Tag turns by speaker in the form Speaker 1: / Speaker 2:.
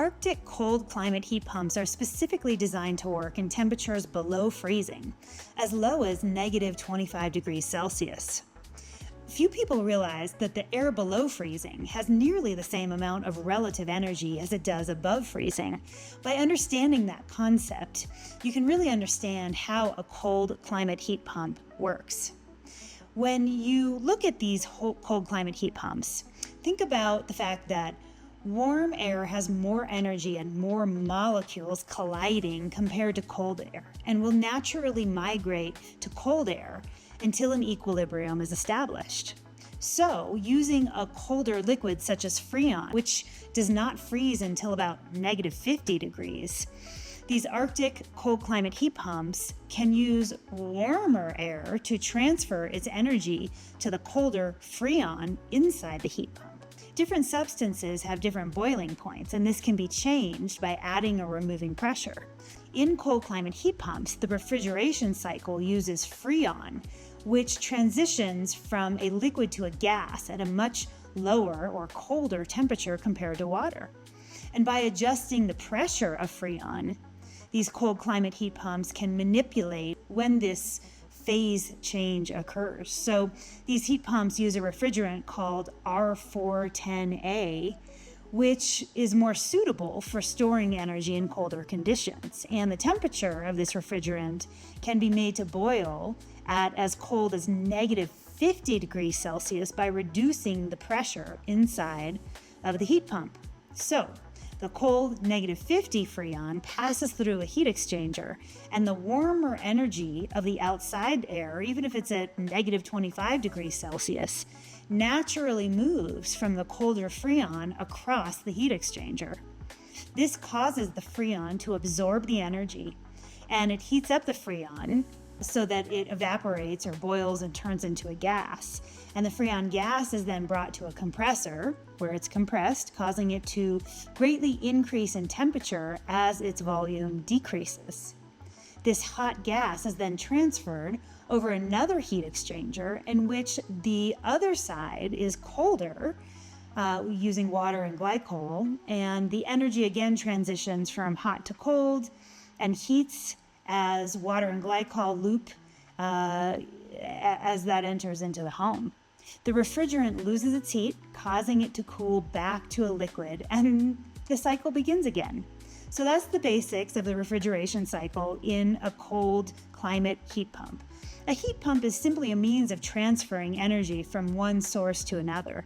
Speaker 1: Arctic cold climate heat pumps are specifically designed to work in temperatures below freezing, as low as negative 25 degrees Celsius. Few people realize that the air below freezing has nearly the same amount of relative energy as it does above freezing. By understanding that concept, you can really understand how a cold climate heat pump works. When you look at these cold climate heat pumps, think about the fact that warm air has more energy and more molecules colliding compared to cold air, and will naturally migrate to cold air until an equilibrium is established. So, using a colder liquid such as Freon, which does not freeze until about negative 50 degrees, these Arctic cold climate heat pumps can use warmer air to transfer its energy to the colder Freon inside the heat pump. Different substances have different boiling points, and this can be changed by adding or removing pressure. In cold climate heat pumps, the refrigeration cycle uses Freon, which transitions from a liquid to a gas at a much lower or colder temperature compared to water. And by adjusting the pressure of Freon, these cold climate heat pumps can manipulate when this phase change occurs. So these heat pumps use a refrigerant called R410A, which is more suitable for storing energy in colder conditions. And the temperature of this refrigerant can be made to boil at as cold as negative 50 degrees Celsius by reducing the pressure inside of the heat pump. So the cold negative 50 Freon passes through a heat exchanger, and the warmer energy of the outside air, even if it's at negative 25 degrees Celsius, naturally moves from the colder Freon across the heat exchanger. This causes the Freon to absorb the energy, and it heats up the Freon so that it evaporates or boils and turns into a gas. And the Freon gas is then brought to a compressor where it's compressed, causing it to greatly increase in temperature as its volume decreases. This hot gas is then transferred over another heat exchanger in which the other side is colder, using water and glycol, and the energy again transitions from hot to cold and heats as water and glycol loop as that enters into the home. The refrigerant loses its heat, causing it to cool back to a liquid, and the cycle begins again. So that's the basics of the refrigeration cycle in a cold climate heat pump. A heat pump is simply a means of transferring energy from one source to another.